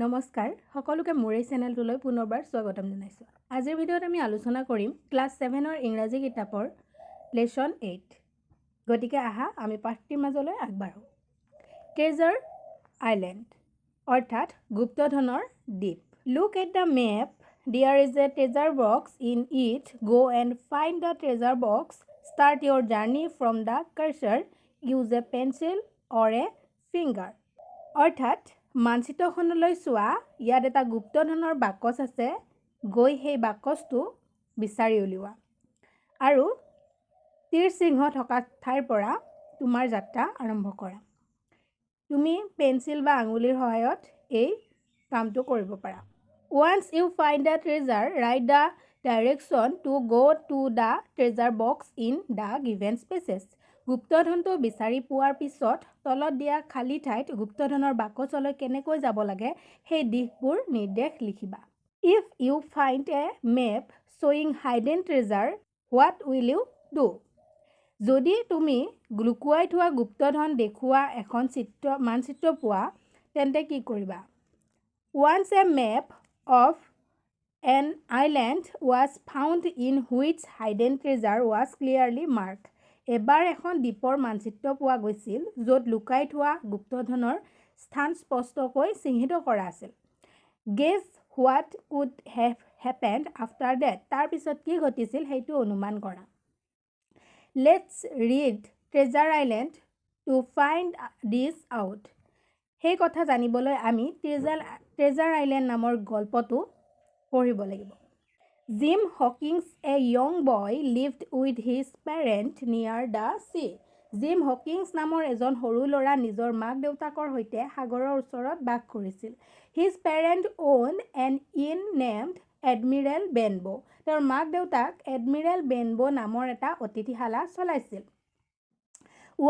নমস্কাৰ সকলোকে মোৰ এই চেনেলটোলৈ পুনৰবাৰ স্বাগতম জনাইছোঁ। আজিৰ ভিডিঅ'ত আমি আলোচনা কৰিম ক্লাছ 7ৰ ইংৰাজী কিতাপৰ লেছন 8। গতিকে আহা আমি পাঠটিৰ মাজলৈ আগবাঢ়ো। ট্ৰেজাৰ আইলেণ্ড অৰ্থাৎ গুপ্তধনৰ দ্বীপ। Look at the map, there is a treasure box in it, go and find the treasure box, start your journey from the cursor, use a pencil or a finger. অৰ্থাৎ মানচিত্ৰখনলৈ চোৱা, ইয়াত এটা গুপ্তধনৰ বাকচ আছে, গৈ সেই বাকচটো বিচাৰি উলিওৱা আৰু তীৰ চিহ্ন থকা ঠাইৰ পৰা তোমাৰ যাত্ৰা আৰম্ভ কৰা। তুমি পেঞ্চিল বা আঙুলিৰ সহায়ত এই কামটো কৰিব পাৰা। Once you find the treasure, write the direction to go to the treasure box in the given spaces. গুপ্তধনটো বিচাৰি পোৱাৰ পিছত তলত দিয়া খালী ঠাইত গুপ্তধনৰ বাকচলৈ কেনেকৈ যাব লাগে সেই দিশবোৰ নিৰ্দেশ লিখিবা। If you find a map showing hidden treasure, what will you do? যদি তুমি লুকুৱাই থোৱা গুপ্তধন দেখুওৱা এখন মানচিত্ৰ পোৱা তেন্তে কি কৰিবা? Once a map of an island was found in which hidden treasure was clearly marked. এবাৰ এখন দ্বীপৰ মানচিত্ৰ পোৱা গৈছিল য'ত লুকাই থোৱা গুপ্তধনৰ স্থান স্পষ্টকৈ চিহ্নিত কৰা আছিল। Guess what could have happened after that? তাৰ পিছত কি ঘটিছিল সেইটো অনুমান কৰা। Let's read Treasure Island to find this out. সেই কথা জানিবলৈ আমি ট্ৰেজাৰ আইলেণ্ড নামৰ গল্পটো পঢ়িব লাগিব। Jim Hawkins, a young boy, lived with his parents near the sea. Gym Hawkins নামৰ এজন সৰু ল'ৰা নিজৰ মাক দেউতাকৰ সৈতে সাগৰৰ ওচৰত বাস কৰিছিল। His parents owned an inn named Admiral Benbow. তেওঁৰ মাক দেউতাক এডমিৰেল বেনবো নামৰ এটা অতিথিশালা চলাইছিল।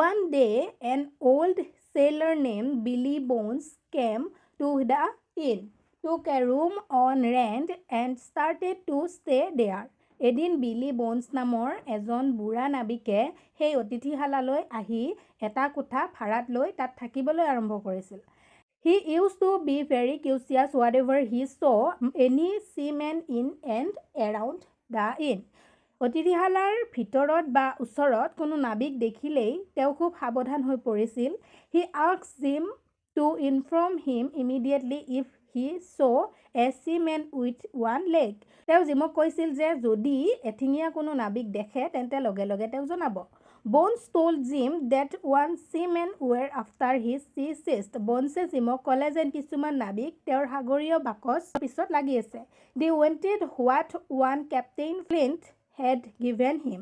One day, an old sailor named Billy Bones came to the inn, took a room on rent and started to stay there. এদিন বিলি bones নামৰ এজন বুঢ়া নাবিকে সেই অতিথিশালালৈ আহি এটা কোঠা ভাড়াত লৈ তাত থাকিবলৈ আৰম্ভ কৰিছিল। He used to be very curious whatever he saw any seamen in and around the inn. অতিথিশালাৰ ভিতৰত বা ওচৰত কোনো নাবিক দেখিলেই তেওঁ খুব সাৱধান হৈ পৰিছিল। He asked Jim to inform him immediately if he saw a seaman with one leg. তেওঁ জিমক কৈছিল যে যদি এঠিঙীয়া কোনো নাবিক দেখে তেন্তে লগে লগে তেওঁ জনাব। Bones told Jim that one seaman were after his sea chest. বনছে জিমক ক'লে যেন কিছুমান নাবিক তেওঁৰ সাগৰীয় বাকচ পিছত লাগি আছে। They wanted what one Captain Flint had given him.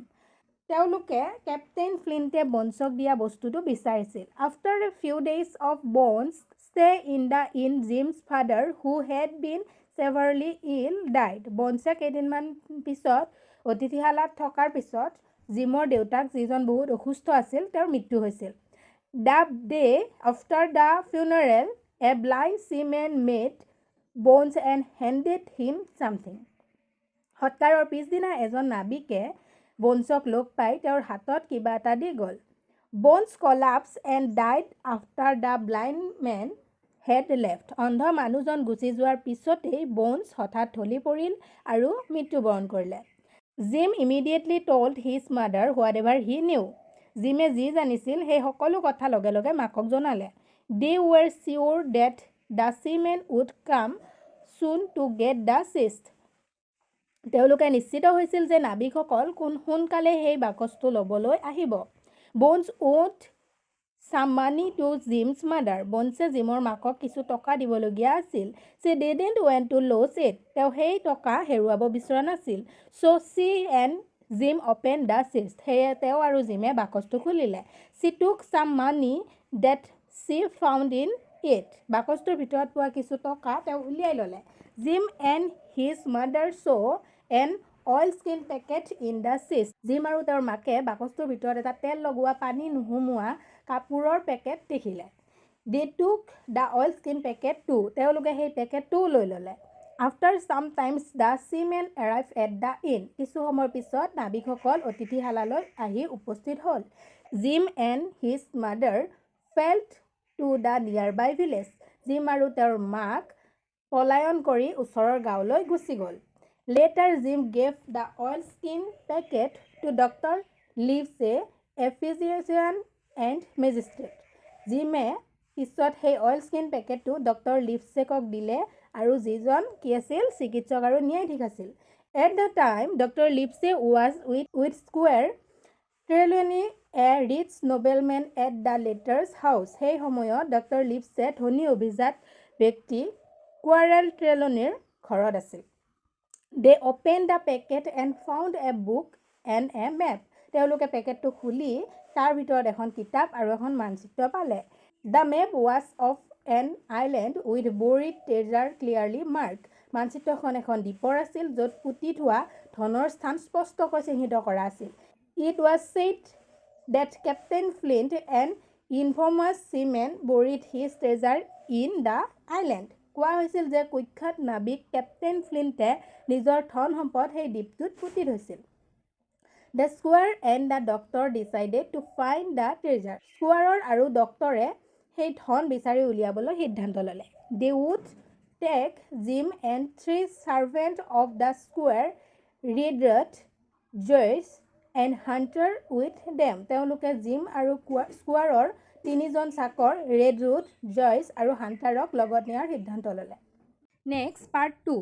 তেওঁলোকে কেপ্টেইন ফ্লিণ্টে বনছক দিয়া বস্তুটো বিচাৰিছিল। After a few days of Bones stay in the inn, Jim's father, who had been severely ill, died. বনছে কেইদিনমান পিছত অতিথিশালাত থকাৰ পিছত জিমৰ দেউতাক যিজন বহুত অসুস্থ আছিল তেওঁৰ মৃত্যু হৈছিল। The day after the funeral, a blind seaman met Bones and handed him something. সৎকাৰৰ পিছদিনা এজন নাবিকে বনছক লগ পাই তেওঁৰ হাতত কিবা এটা দি গ'ল। Bones collapsed and died after the blind man had left. অন্ধ মানুহজন গুচি যোৱাৰ পিছতেই বনছ হঠাৎ ঢলি পৰিল আৰু মৃত্যুবৰণ কৰিলে। Jim immediately told his mother whatever he knew. জিমে যি জানিছিল সেই সকলো কথা লগে লগে মাকক জনালে। They were sure that the seaman would come soon to get the chest. তেওঁলোকে নিশ্চিত হৈছিল যে নাবিকসকল সোনকালে সেই বাকচটো ল'বলৈ আহিব। Bones owed some money to Jim's mother. বনছে জিমৰ মাকক কিছু টকা দিবলগীয়া আছিল। She didn't want to lose it. তেওঁ সেই টকা হেৰুৱাব বিচৰা নাছিল। So she and Jim opened the chest. সেয়ে তেওঁ আৰু জিমে বাকচটো খুলিলে। She took some money that she found in it. বাকচটোৰ ভিতৰত পোৱা কিছু টকা তেওঁ উলিয়াই ল'লে। Jim and his mother saw an oilskin packet in the chest. Gym আৰু তেওঁৰ মাকে বাকচটোৰ ভিতৰত এটা তেল লগোৱা পানী নোসোমোৱা কাপোৰৰ পেকেট দেখিলে। They took the oilskin packet too. তেওঁলোকে সেই পেকেটটোও লৈ ল'লে। After some times the seamen arrived at the inn. কিছু সময়ৰ পিছত নাবিকসকল অতিথিশালালৈ আহি উপস্থিত হ'ল। Jim and his mother fled to the nearby village. Gym আৰু তেওঁৰ মাক পলায়ন কৰি ওচৰৰ গাঁৱলৈ গুচি গ'ল। Later, Jim gave the oilskin packet to Dr. Livesey, a physician and magistrate. Jimে পিছত সেই oilskin পেকেটটো ডক্টৰ লিভছেকক দিলে আৰু যিজন কি আছিল চিকিৎসক আৰু ন্যায়াধীশ আছিল। At the time, Dr. Livesey was with Squire Trelawney, a rich nobleman at the latter's house. সেই সময়ত ডক্টৰ লিভছে ধনী অভিজাত ব্যক্তি Squire Trelawneyৰ ঘৰত আছিল। They opened the packet and found a book and a map. তেওঁলোকে পেকেটটো খুলি তাৰ ভিতৰত এখন কিতাপ আৰু এখন মানচিত্ৰ পালে। The map was of an island with buried treasure clearly marked. মানচিত্ৰখন এখন দ্বীপৰ আছিল য'ত পুতি থোৱা ধনৰ স্থান স্পষ্টকৈ চিহ্নিত কৰা আছিল। It was said that Captain Flint, an infamous seaman, buried his treasure in the island. কোৱা হৈছিল যে কুখ্যাত নাবিক কেপ্টেইন ফ্লিণ্টে নিজৰ ধন সম্পদ সেই দ্বীপটোত পুতি থৈছিল। The squire and the doctor decided to find the treasure. স্কুৱাৰৰ আৰু ডক্টৰে সেই ধন বিচাৰি উলিয়াবলৈ সিদ্ধান্ত ল'লে। They would take Jim and 3 servants of the squire, Redruth, Joyce and Hunter with them. তেওঁলোকে জিম আৰু স্কুৱাৰৰ 3জন চাকৰ ৰেডৰুথ, জয়ছ আৰু হাণ্টাৰক লগত নিয়াৰ সিদ্ধান্ত ল'লে। Next, part 2.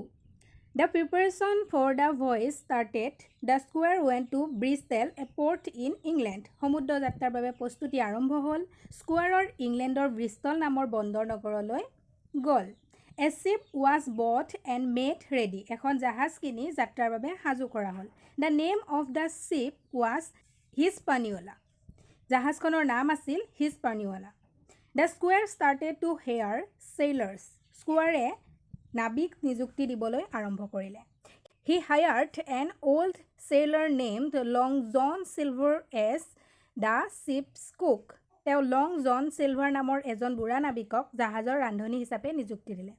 The preparation for the voyage started. The squire went to Bristol, a port in England. সমুদ্ৰ যাত্ৰাৰ বাবে প্ৰস্তুতি আৰম্ভ হ'ল। স্কুৱাৰৰ ইংলেণ্ডৰ ব্ৰিষ্টল নামৰ বন্দৰ নগৰলৈ গ'ল। A ship was bought and made ready. এখন জাহাজ কিনি যাত্ৰাৰ বাবে সাজু কৰা হ'ল। The name of the ship was Hispaniola. জাহাজখনৰ নাম আছিল Hispaniola. The squire started to hire sailors. স্কুৱাৰে নাবিক নিযুক্তি দিবলৈ আৰম্ভ কৰিলে। He hired an old sailor named Long John Silver as the ship's cook. তেওঁ লং জন চিলভাৰ নামৰ এজন বুঢ়া নাবিকক জাহাজৰ ৰান্ধনি হিচাপে নিযুক্তি দিলে।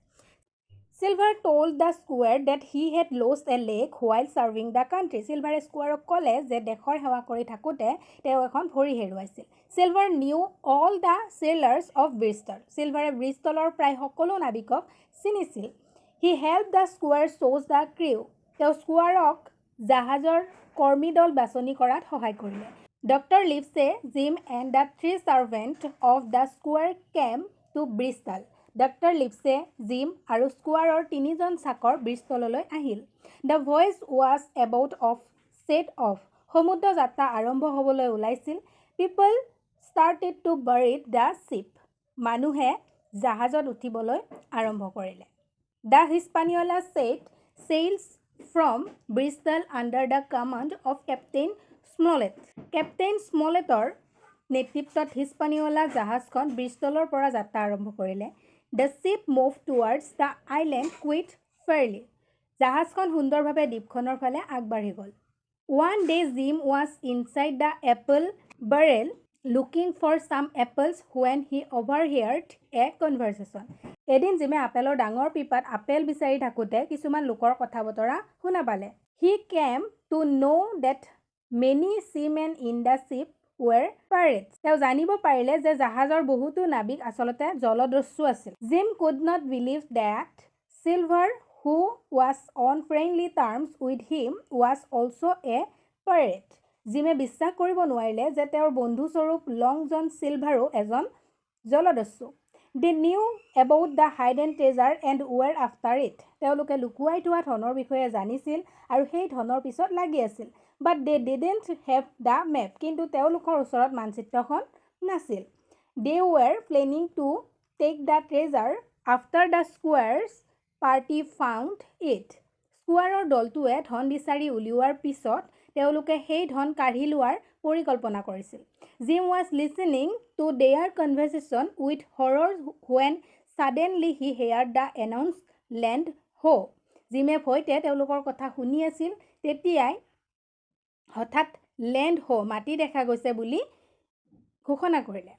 Silver told the squire that he had lost a leg while serving the country. Silver স্কুৱাৰক ক'লে যে দেশৰ সেৱা কৰি থাকোঁতে তেওঁ এখন ভৰি হেৰুৱাইছিল। Silver knew all the sailors of Bristol. Silverয়ে ব্ৰিষ্টলৰ প্ৰায় সকলো নাবিকক চিনিছিল। He helped the squire choose the crew. তেওঁ স্কুৱাৰক জাহাজৰ কৰ্মী দল বাছনি কৰাত সহায় কৰিলে। Dr. Livesey, Jim and the 3 servants of the squire came to Bristol. Doctor Livesey, Jim আৰু স্কুৱাৰৰ 3জন চাকৰ ব্ৰিষ্টললৈ আহিল। The voyage was about to set off. সমুদ্ৰ যাত্ৰা আৰম্ভ হ'বলৈ ওলাইছিল। People started to board the ship. মানুহে জাহাজত উঠিবলৈ আৰম্ভ কৰিলে। The Hispaniola set sails from Bristol under the command of Captain Smollett. Captain স্মলেটৰ নেতৃত্বত হিস্পানিওলা জাহাজখন ব্ৰিষ্টলৰ পৰা যাত্ৰা আৰম্ভ কৰিলে। The ship moved towards the island quite fairly. জাহাজখন সুন্দৰভাৱে দ্বীপখনৰ ফালে আগবাঢ়ি গ'ল। One day Jim was inside the apple barrel looking for some apples when he overheard a conversation. এদিন জিমে আপেলৰ ডাঙৰ পিপাত আপেল বিচাৰি থাকোঁতে কিছুমান লোকৰ কথা বতৰা শুনা পালে। He came to know that many seamen in the ship were pirates. তেওঁ জানিব পাৰিলে যে জাহাজৰ বহুতো নাবিক আচলতে জলদস্যু আছিল। Jim could not believe that Silver, who was on friendly terms with him, was also a pirate. জিমে বিশ্বাস কৰিব নোৱাৰিলে যে তেওঁৰ বন্ধুস্বৰূপ লং জন চিলভাৰো এজন জলদস্যু। They knew about the hidden treasure and were after it. তেওঁলোকে লুকুৱাই থোৱা ধনৰ বিষয়ে জানিছিল আৰু সেই ধনৰ পিছত লাগি আছিল। But they didn't have the map. কিন্তু তেওঁলোকৰ ওচৰত মানচিত্ৰখন নাছিল। They were planning to take the treasure after the squire's party found it. স্কুৱাৰৰ দলটোৱে ধন বিচাৰি উলিওৱাৰ পিছত তেওঁলোকে সেই ধন কাঢ়ি লোৱাৰ পৰিকল্পনা কৰিছিল। Jim was listening to their conversation with horror when suddenly he heard the announced land ho. জিমে ভয়তে তেওঁলোকৰ কথা শুনি আছিল। তেতিয়াই হঠাৎ লেণ্ড হো মাটি দেখা গৈছে বুলি ঘোষণা কৰিলে।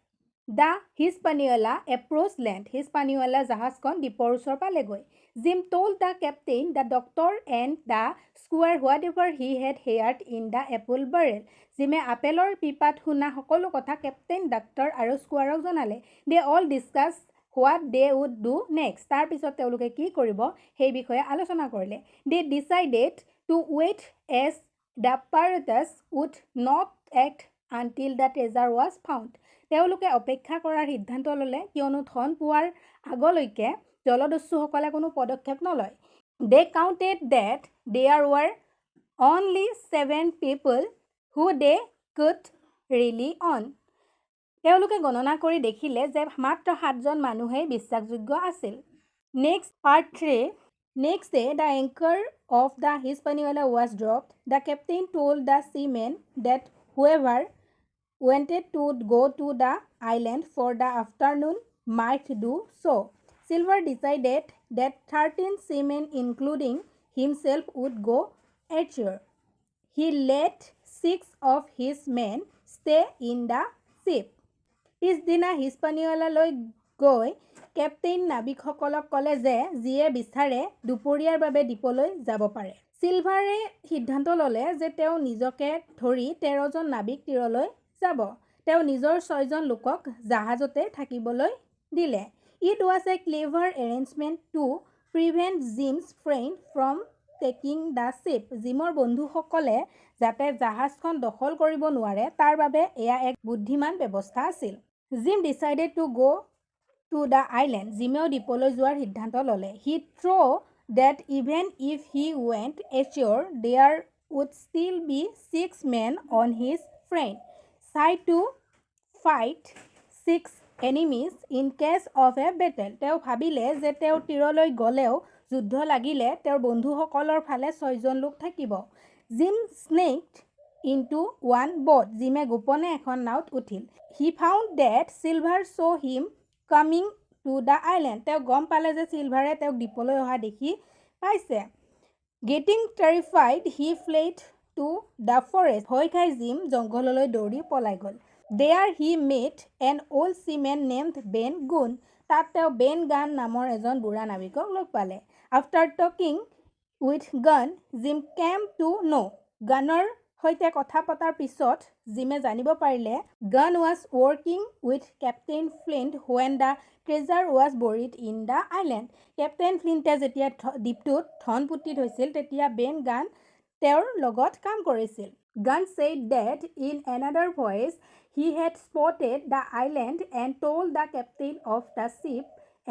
The Hispaniola approached land. Hispaniola জাহাজখন দ্বীপৰ ওচৰ পালেগৈ। Jim told the captain, the doctor and the squire whatever he had heard in the apple barrel. জিমে আপেলৰ পিপাত শুনা সকলো কথা কেপ্টেইন, ডাক্তৰ আৰু স্কুৱাৰক জনালে। They all discussed what they would do next তাৰপিছত তেওঁলোকে কি কৰিব সেই বিষয়ে আলোচনা কৰিলে they decided to wait as the pirates would not act until the treasure was found তেওঁলোকে অপেক্ষা কৰাৰ সিদ্ধান্ত ল'লে কিয়নো ধন পোৱাৰ আগলৈকে জলদস্যুসকলে কোনো পদক্ষেপ নলয় they counted that there were only 7 people who they could rely on তেওঁলোকে গণনা কৰি দেখিলে যে মাত্ৰ 7জন মানুহেই বিশ্বাসযোগ্য আছিল next part 3 next day the anchor of the Hispaniola was dropped the captain told the seamen that whoever wanted to go to the island for the afternoon might do so Silver decided that 13 seamen including himself would go ashore he let 6 of his men stay in the ship পিছদিনা হিস্পানিওলালৈ গৈ captain নাবিকসকলক ক'লে যে যিয়ে বিচাৰে দুপৰীয়াৰ বাবে দ্বীপলৈ যাব পাৰে চিলভাৰে সিদ্ধান্ত ল'লে যে তেওঁ নিজকে ধৰি 13জন নাবিক তীৰলৈ যাব তেওঁ নিজৰ 6জন লোকক জাহাজতে থাকিবলৈ দিলে It was a clever arrangement to prevent Jim's friend from taking the ship. জিমৰ বন্ধুসকলে যাতে জাহাজখন দখল কৰিব নোৱাৰে তাৰ বাবে এয়া এক বুদ্ধিমান ব্যৱস্থা আছিল Jim decided to go to the island. জিমেও দ্বীপলৈ যোৱাৰ সিদ্ধান্ত ল'লে He thought that even if he went ashore, there would still be 6 men on his friend side to fight 6 enemies in case of a battle. তেওঁ ভাবিলে যে তেওঁ তীৰলৈ গ'লেও যুদ্ধ লাগিলে তেওঁৰ বন্ধুসকলৰ ফালে 6জন লোক থাকিব Jim sneaked into one boat. জিমে গোপনে এখন নাওত উঠিল He found that Silver saw him coming to the island. তেওঁ গম পালে যে চিলভাৰে তেওঁক দ্বীপলৈ অহা দেখি পাইছে Getting terrified, he fled to the forest. ভয় খাই জিম জংঘললৈ দৌৰি পলাই গ'ল There he met an old seaman named Ben Gunn. তাত তেওঁ বেন গান নামৰ এজন বুঢ়া নাবিকক লগ পালে After talking with Gunn, Jim came to know. গানৰ সৈতে কথা পতাৰ পিছত জিমে জানিব পাৰিলে Gunn was working with Captain Flint when the treasure was buried in the island. Captain ফ্লিণ্টে যেতিয়া দ্বীপটোত ধন পুতি থৈছিল তেতিয়া বেন গান তেওঁৰ লগত কাম কৰিছিল Gunn said that in another voyage he had spotted the island and told the captain of the ship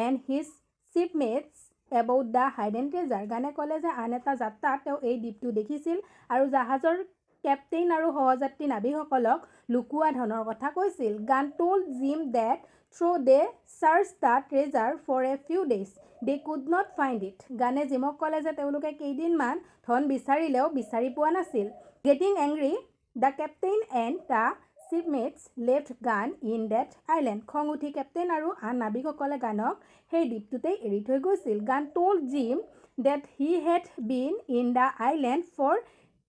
and his shipmates about the hidden treasure. গানে ক'লে যে আন এটা যাত্ৰাত তেওঁ এই দ্বীপটো দেখিছিল আৰু জাহাজৰ কেপ্টেইন আৰু সহযাত্ৰী নাবিকসকলক লুকুৱা ধনৰ কথা কৈছিল Gunn told Jim that though they searched the treasure for a few days, they could not find it. গানে জিমক ক'লে যে তেওঁলোকে কেইদিনমান ধন বিচাৰিলেও বিচাৰি পোৱা নাছিল Getting angry, the captain and the shipmates left Gunn in that island. খং উঠি কেপ্টেইন আৰু আন নাবিকসকলে গানক সেই দ্বীপটোতেই এৰি থৈ গৈছিল Gunn told Jim that he had been in the island for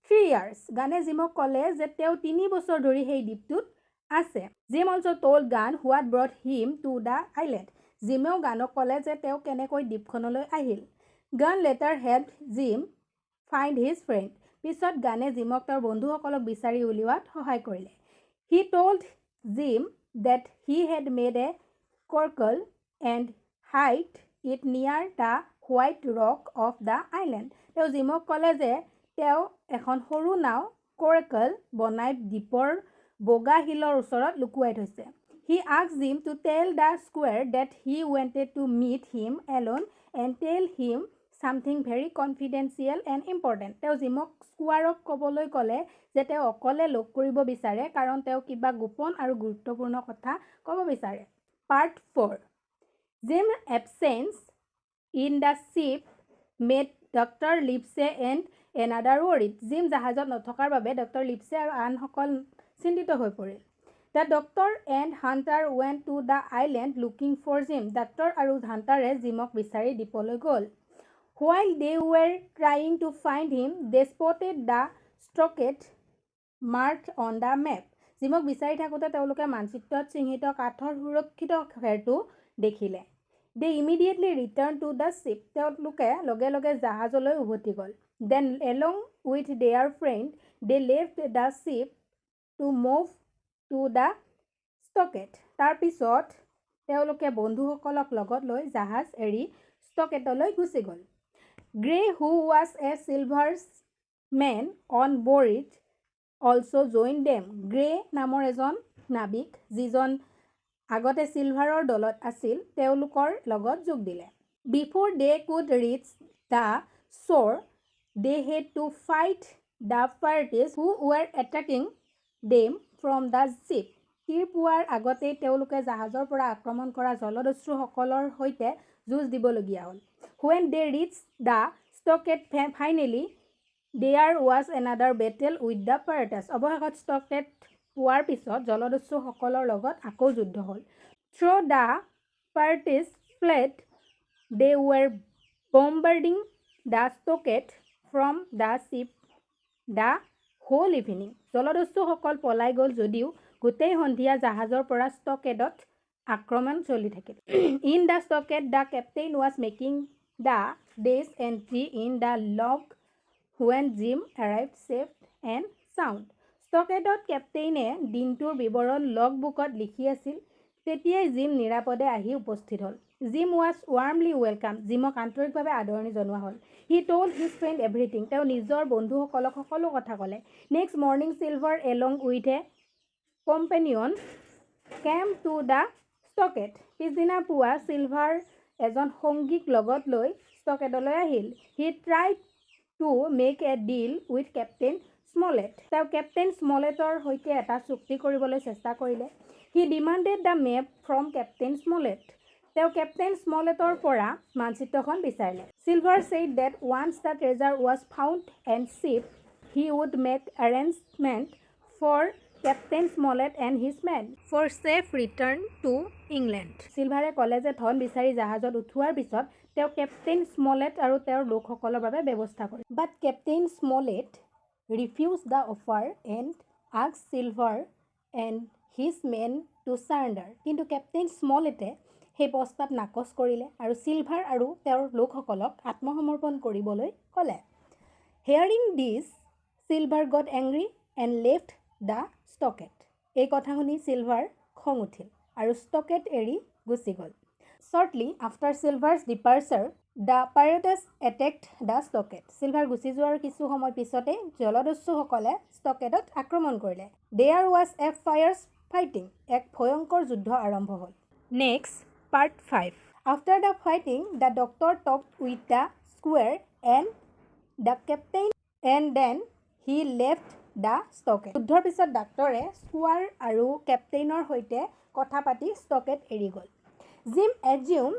3 years. গানে জিমক ক'লে যে তেওঁ 3 বছৰ ধৰি সেই দ্বীপটোত আছে Jim also told Gunn what brought him to the island. জিমেও গানক ক'লে যে তেওঁ কেনেকৈ দ্বীপখনলৈ আহিল Gunn later helped Jim find his friend. পিছত গানে জিমক তেওঁৰ বন্ধুসকলক বিচাৰি উলিওৱাত সহায় কৰিলে He told Jim that he had made a coracle and hid it near the white rock of the island. তেওঁ জিমক ক'লে যে তেওঁ এখন সৰু নাও কোৰেকল বনাই দ্বীপৰ বগা শিলৰ ওচৰত লুকুৱাই থৈছে He asked Jim to tell the squire that he wanted to meet him alone and tell him something very confidential and important. তেওঁ জিমক স্কুৱাৰক ক'বলৈ ক'লে যে তেওঁ অকলে লগ কৰিব বিচাৰে কাৰণ তেওঁ কিবা গোপন আৰু গুৰুত্বপূৰ্ণ কথা ক'ব বিচাৰে Part 4 Jim's absence in the ship made Dr. Livesey and another worried. Jim জাহাজত নথকাৰ বাবে ডক্টৰ লিপছে আৰু আনসকল চিন্তিত হৈ পৰিল The doctor and Hunter went to the island looking for Jim. Doctor আৰু হাণ্টাৰে জিমক বিচাৰি দ্বীপলৈ গ'ল While they were trying to find him, they spotted the stockade marked on the map. জিমক বিচাৰি থাকোঁতে তেওঁলোকে মানচিত্ৰত চিহ্নিত কাঠৰ সুৰক্ষিত ঘেৰটো দেখিলে They immediately returned to the ship. তেওঁলোকে লগে লগে জাহাজলৈ উভতি গ'ল Then along with their friend, they left the ship to move to the stockade. তাৰ পিছত তেওঁলোকে বন্ধুসকলক লগত লৈ জাহাজ এৰি ষ্টকেটলৈ গুচি গ'ল। Gray who was a Silver's men on board also' join them. Gray নামৰ এজন নাবিক যিজন আগতে চিলভাৰৰ দলত আছিল তেওঁলোকৰ লগত যোগ দিলে। Before they could reach the shore they had to fight the parties who were attacking them from the ship. তীৰ পোৱাৰ আগতেই তেওঁলোকে জাহাজৰ পৰা আক্ৰমণ কৰা জলদস্যুসকলৰ সৈতে যুঁজ দিবলগীয়া হ'ল। When they reached the stockade finally, there was another battle with the pirates. অৱশেষত stockade পোৱাৰ পিছত জলদস্যুসকলৰ লগত আকৌ যুদ্ধ হ'ল। Through the pirates fled, they were bombarding the stockade from the ship the whole evening. জলদস্যুসকল পলাই গ'ল যদিও গোটেই সন্ধিয়া জাহাজৰ পৰা ষ্টকেডত আক্ৰমণ চলি থাকিল। In the stockade, the captain was making the day's entry in the log when Jim arrived safe and sound. ষ্টকেডত কেপ্টেইনে দিনটোৰ বিৱৰণ লগ বুকত লিখি আছিল। তেতিয়াই জিম নিৰাপদে আহি উপস্থিত হ'ল। Jim was warmly welcome. জিমক আন্তৰিকভাৱে আদৰণি জনোৱা হ'ল। He told his friend everything. তেওঁ নিজৰ বন্ধুসকলক সকলো কথা ক'লে। Next morning Silver along with a companion came to the stockade. পিছদিনা পুৱা চিলভাৰ এজন সঙ্গীক লগত লৈ ষ্টকেডলৈ আহিল। He tried to make a deal with Captain Smollett. তেওঁ কেপ্টেইন স্মলেটৰ সৈতে এটা চুক্তি কৰিবলৈ চেষ্টা কৰিলে। He demanded the map from Captain Smollett. তেওঁ কেপ্টেইন স্মলেটৰ পৰা মানচিত্ৰখন বিচাৰিলে। Silver said that once the treasure was found and ship he would make arrangement for Captain Smollett and his men for safe return to England. চিলভাৰে ক'লে যে ধন বিচাৰি জাহাজত উঠোৱাৰ পিছত তেওঁ কেপ্টেইন স্মলেট আৰু তেওঁৰ লোকসকলৰ বাবে ব্যৱস্থা কৰে। But Captain Smollett refuse the offer and ask Silver and his men to surrender. কিন্তু কেপ্টেইন স্মলেটে সেই প্ৰস্তাৱ নাকচ কৰিলে আৰু চিলভাৰ আৰু তেওঁৰ লোকসকলক আত্মসমৰ্পণ কৰিবলৈ ক'লে। Hearing this Silver got angry and left the stockade. এই কথা শুনি চিলভাৰ খং উঠিল আৰু ষ্টকেড এৰি গুচি গ'ল। Shortly after Silver's departure the pirates attacked the stockade. Silver গুচি যোৱাৰ কিছু সময় পিছতে জলদস্যুসকলে ষ্টকেডত আক্ৰমণ কৰিলে। There was a fierce fighting. এক ভয়ংকৰ যুদ্ধ আৰম্ভ হ'ল। Next part 5। After the fighting the doctor talked with the squire and the captain and then he left the stockade. যুদ্ধৰ পিছত ডাক্তৰে স্কুৱাৰ আৰু কেপ্টেইনৰ সৈতে কথা পাতি ষ্টকেড এৰি গ'ল। Jim assume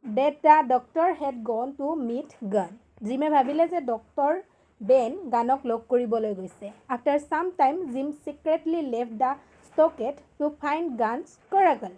that the doctor had gone to meet Gunn. জিমে ভাবিলে যে ডক্টৰ বেন গানক লগ কৰিবলৈ গৈছে। After some time Jim secretly left the stockade to find Gunn's coracle.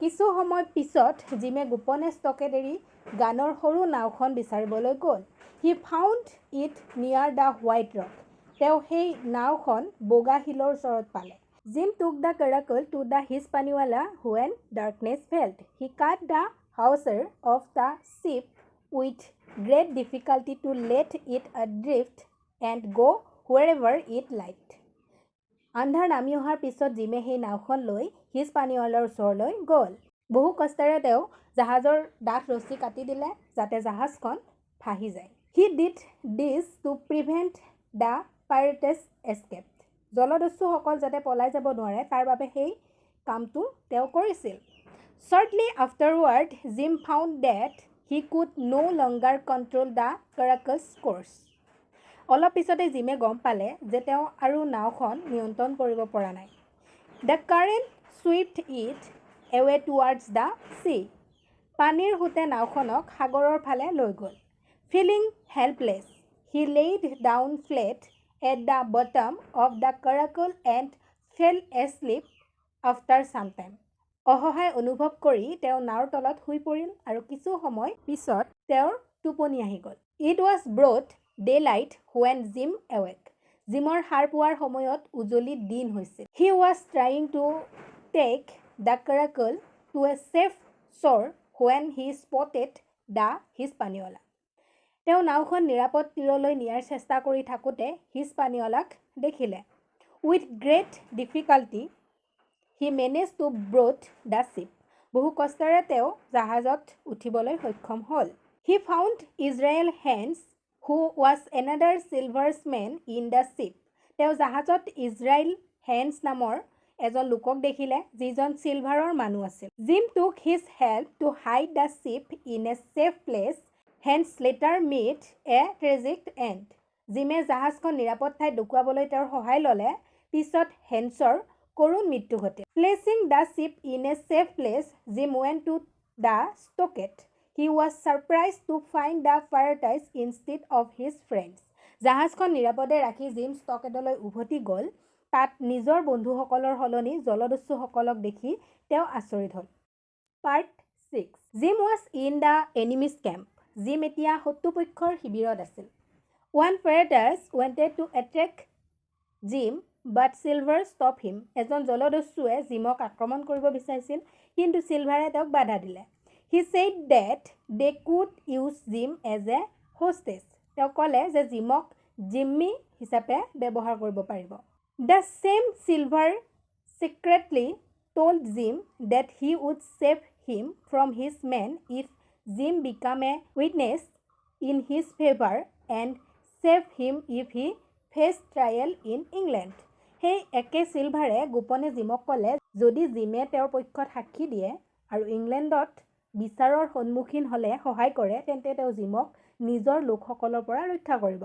কিছু সময় পিছত জিমে গোপনে ষ্টকেড এৰি গানৰ সৰু নাওখন বিচাৰিবলৈ গ'ল। He found it near the white rock. তেওঁ সেই নাওখন বগা শিলৰ ওচৰত পালে। Jim took the coracle to the Hispaniola when darkness felled. He cut the hawser of the ship with great difficulty to let it adrift and go' wherever it light. আন্ধাৰ নামি অহাৰ পিছত জিমে সেই নাওখন লৈ হিছপানিৱালাৰ ওচৰলৈ গ'ল। বহু কষ্টেৰে তেওঁ জাহাজৰ ডাঠ ৰছী কাটি দিলে যাতে জাহাজখন ভাহি যায়। He did this to prevent the pirates escape. জলদস্যুসকল যাতে পলাই যাব নোৱাৰে তাৰ বাবে সেই কামটো তেওঁ কৰিছিল। Shortly afterward Jim found that he could no' longer control the coracle's course. অলপ পিছতে জিমে গম পালে যে তেওঁ আৰু নাওখন নিয়ন্ত্ৰণ কৰিব পৰা নাই। The current swift it away towards the sea. পানীৰ সোঁতে নাওখনক সাগৰৰ ফালে লৈ গ'ল। Feeling helpless he laid down flat at the bottom of the coracle and fell asleep after some time. অসহায় অনুভৱ কৰি তেওঁ নাওৰ তলত শুই পৰিল আৰু কিছু সময় পিছত তেওঁৰ টোপনি আহি গ'ল। It was broad daylight when Jim awake. জিমৰ সাৰ পোৱাৰ সময়ত উজলি দিন হৈছিল। He was trying to take the coracle to a safe shore when he spotted the Hispaniola. তেওঁ নাওখন নিৰাপদ তীৰলৈ নিয়াৰ চেষ্টা কৰি থাকোঁতে হিছপানিৱালাক দেখিলে। With great difficulty he manage to board the ship. বহু কষ্টেৰে তেওঁ জাহাজত উঠিবলৈ সক্ষম হ'ল। He found Israel Hans, who was another silversman in the ship. তেওঁ জাহাজত ইজৰাইল হেন্স নামৰ এজন লোকক দেখিলে যিজন চিলভাৰৰ মানুহ আছিল। Jim took his help to hide the ship in a safe place. Hans later met a tragic end. জিমে জাহাজখন নিৰাপদ ঠাইত লুকুৱাবলৈ তেওঁৰ সহায় ল'লে। পিছত হেন্সৰ করুণ মৃত্যু ঘটে। Placing the ship in a safe place, Jim went to the stockade. He was surprised to find the paradise instead of his friends. জাহাজখন নিৰাপদে ৰাখি জিম ষ্টকেডলৈ উভতি গ'ল। তাত নিজৰ বন্ধুসকলৰ সলনি জলদস্যুসকলক দেখি তেওঁ আচৰিত হ'ল। Part 6. Jim was in the enemy's camp. Gym এতিয়া শত্ৰুপক্ষৰ শিবিৰত আছিল। One paradise wanted to attack Jim, but Silver stopped him. এজন জলদস্যুৱে জিমক আক্ৰমণ কৰিব বিচাৰিছিল, কিন্তু চিলভাৰে তেওঁক বাধা দিলে। He said that they could use Jim as a hostage. তেওঁ ক'লে যে জিমক জিম্মি হিচাপে ব্যৱহাৰ কৰিব পাৰিব। The same Silver secretly told Jim that he would save him from his men if Jim became a witness in his favor and save him if he faced trial in England. সেই একে চিলভাৰে গোপনে জিমক ক'লে যদি জিমে তেওঁৰ পক্ষত সাক্ষী দিয়ে আৰু ইংলেণ্ডত বিচাৰৰ সন্মুখীন হ'লে সহায় কৰে তেন্তে তেওঁ জিমক নিজৰ লোকসকলৰ পৰা ৰক্ষা কৰিব।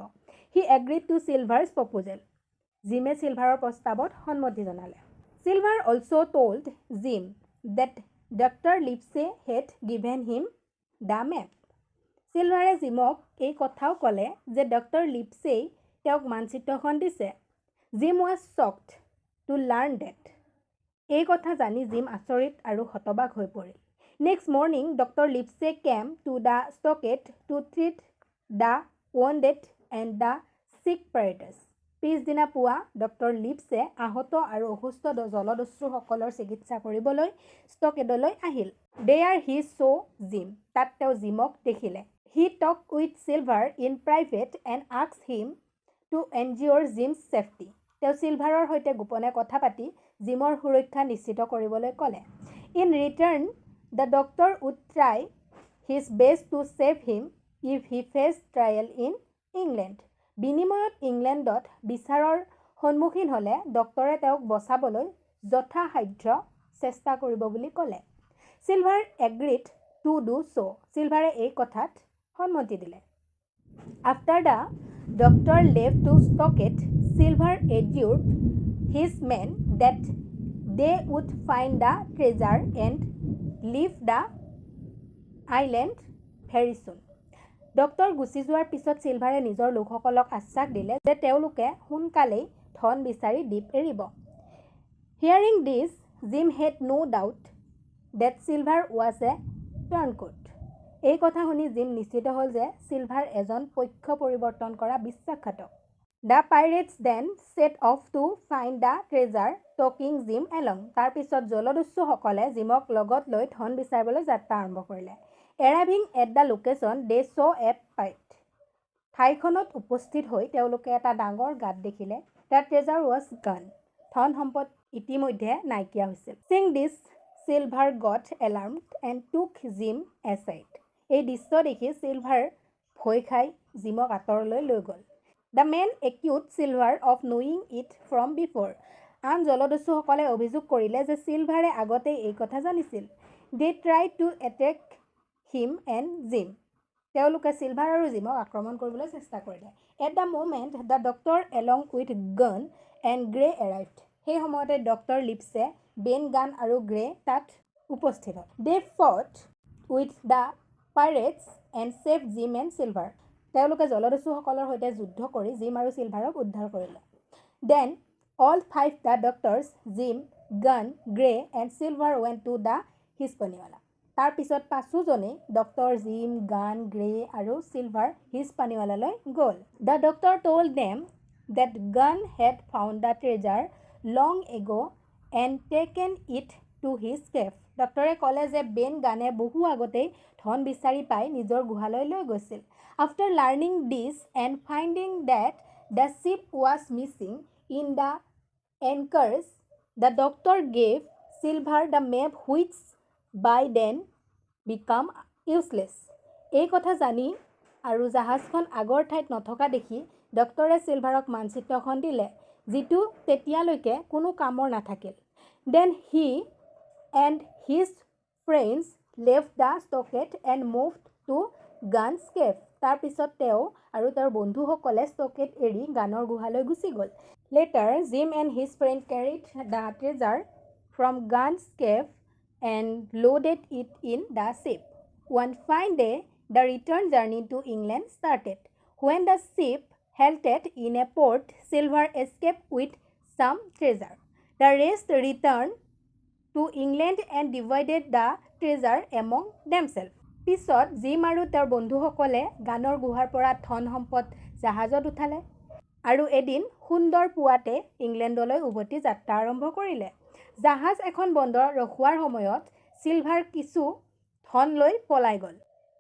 He agreed to Silver's proposal. জিমে চিলভাৰৰ প্ৰস্তাৱত সন্মতি জনালে। Silver also told Jim that Dr. Livesey had given him the map. চিলভাৰে জিমক এই কথাও ক'লে যে ডক্টৰ লিপছেই তেওঁক মানচিত্ৰখন দিছে। Jim was shocked to learn that. এই কথা জানি জিম আচৰিত আৰু হতবাক হৈ পৰিল। Next morning, Dr. Livesey came to the stockade to treat the wounded and the sick paradise. পিছদিনা পুৱা ডক্টৰ লিপছে আহত আৰু অসুস্থ জলদস্যুসকলৰ চিকিৎসা কৰিবলৈ ষ্টকেডলৈ আহিল। There he saw Jim. তাত তেওঁ জিমক দেখিলে। He talked with Silver in private and asked him to ensure Jim's safety. তেওঁ চিলভাৰৰ সৈতে গোপনে কথা পাতি জিমৰ সুৰক্ষা নিশ্চিত কৰিবলৈ ক'লে। In return, the doctor would try his best to save him if he faced trial in England. বিনিময়ত ইংলেণ্ডত বিচাৰৰ সন্মুখীন হ'লে ডক্টৰে তেওঁক বচাবলৈ যথাসাধ্য চেষ্টা কৰিব বুলি ক'লে। Silver agreed to do so. চিলভাৰে এই কথাত সন্মতি দিলে। After the doctor left to stockade, Silver assured his men that they would find the treasure and leave the island very soon. Doctor গুচি যোৱাৰ পিছত চিলভাৰে নিজৰ লোকসকলক আশ্বাস দিলে যে তেওঁলোকে সোনকালেই ধন বিচাৰি দ্বীপ এৰিব। Hearing this, Jim had no doubt that Silver was a turncoat. এই কথা শুনি জিম নিশ্চিত হ'ল যে চিলভাৰ এজন পক্ষ পৰিৱৰ্তন কৰা বিশ্বাসঘাতক। The pirates then set off to find the treasure, taking Jim along. তাৰ পিছত জলদস্যুসকলে জিমক লগত লৈ ধন বিচাৰিবলৈ যাত্ৰা আৰম্ভ কৰিলে। Arriving at the location, they saw a pit. ঠাইখনত উপস্থিত হৈ তেওঁলোকে এটা ডাঙৰ গাঁত দেখিলে। The treasure was gone. ধন সম্পদ ইতিমধ্যে নাইকিয়া হৈছিল। Seeing this, Silver got alarmed and took Jim aside. এই দৃশ্য দেখি চিলভাৰ ভয় খাই জিমক আঁতৰলৈ লৈ গ'ল। The men accused Silver of knowing it from before. আন জলদস্যুসকলে অভিযোগ কৰিলে যে চিলভাৰে আগতে এই কথা জানিছিল। They tried to attack him and Jim. তেওঁলোকে চিলভাৰ আৰু জিমক আক্ৰমণ কৰিবলৈ চেষ্টা কৰিলে। At the moment, the doctor along with Gunn and Gray arrived. সেই সময়তে ডক্টৰ লিপছে, বেন গান আৰু গ্ৰে তাত উপস্থিত হ'ল। They fought with the pirates and saved Jim and Silver. তেওঁলোকে জলদস্যুসকলৰ সৈতে যুদ্ধ কৰি জিম আৰু চিলভাৰক উদ্ধাৰ কৰিলে। Then all five the doctors, Jim, Gunn, Gray and Silver went to the Hispaniola. তাৰ পিছত পাঁচোজনেই ডক্টৰ জিম, গান, গ্ৰে আৰু চিলভাৰ হিস্পানিৱালালৈ গ'ল। The doctor told them that Gunn had found the treasure long ago and taken it to his cave. ডক্টৰে ক'লে যে Ben গানে বহু আগতেই ধন বিচাৰি পাই নিজৰ গুহালৈ লৈ গৈছিল। After learning this and finding that the ship was missing in the anchors, the doctor gave Silver the map which by then become useless. এই কথা জানি আৰু জাহাজখন আগৰ ঠাইত নথকা দেখি ডক্টৰে চিলভাৰক মানচিত্ৰখন দিলে, যিটো তেতিয়ালৈকে কোনো কামৰ নাথাকিল। Then he and his friends left the stockade and moved to Gunn's cave. তাৰ পিছত তেওঁ আৰু তেওঁৰ বন্ধুসকলে ষ্টকেট এৰি গানৰ গুহালৈ গুচি গ'ল। Later, Jim and his friend carried the treasure from Gunn's cave and loaded it in the ship. One fine day, the return journey to England started. When the ship halted in a port, Silver escaped with some treasure. The rest returned to England and divided the treasure among themselves. পিছত gym আৰু তেওঁৰ বন্ধুসকলে গানৰ গুহাৰ পৰা ধন সম্পদ জাহাজত উঠালে আৰু এদিন সুন্দৰ পুৱাতে ইংলেণ্ডলৈ উভতি যাত্ৰা আৰম্ভ কৰিলে। জাহাজ এখন বন্দৰত ৰখোৱাৰ সময়ত চিলভাৰ কিছু ধন লৈ পলাই গ'ল।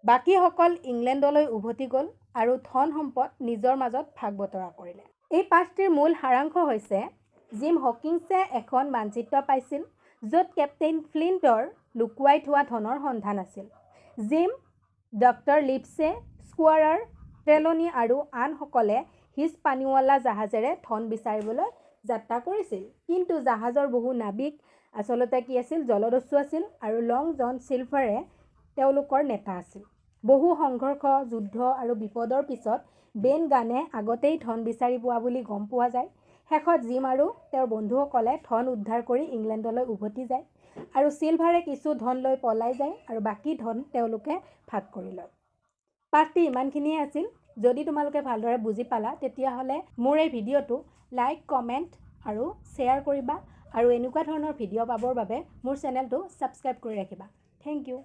বাকীসকল ইংলেণ্ডলৈ উভতি গ'ল আৰু ধন সম্পদ নিজৰ মাজত ভাগ বতৰা কৰিলে। এই পাঠটিৰ মূল সাৰাংশ হৈছে জিম হকিংছে এখন মানচিত্ৰ পাইছিল য'ত কেপ্টেইন ফ্লিণ্টৰ লুকুৱাই থোৱা ধনৰ সন্ধান আছিল। জিম, ডক্টৰ লিপছে, স্কুৱাৰাৰ, ট্ৰেলনি আৰু আনসকলে হিস্পানিৱালা জাহাজেৰে ধন বিচাৰিবলৈ যাত্ৰা কৰিছিল। কিন্তু জাহাজৰ বহু নাবিক আচলতে কি আছিল, জলদস্যু আছিল আৰু লং জন চিলভাৰে তেওঁলোকৰ নেতা আছিল। বহু সংঘৰ্ষ, যুদ্ধ আৰু বিপদৰ পিছত বেন গানে আগতেই ধন বিচাৰি পোৱা বুলি গম পোৱা যায়। শেষত জিম আৰু তেওঁৰ বন্ধুসকলে ধন উদ্ধাৰ কৰি ইংলেণ্ডলৈ উভতি যায় আৰু চিলভাৰে কিছু ধন লৈ পলাই যায় আৰু বাকী ধন তেওঁলোকে ভাগ কৰি লয়। পাঠটি ইমানখিনিয়ে আছিল। যদি তোমালোকে ভালদৰে বুজি পালা তেতিয়াহ'লে মোৰ এই ভিডিঅ'টো লাইক, কমেণ্ট আৰু শ্বেয়াৰ কৰিবা আৰু এনেকুৱা ধৰণৰ ভিডিঅ' পাবৰ বাবে মোৰ চেনেলটো ছাবস্ক্ৰাইব কৰি ৰাখিবা। Thank U.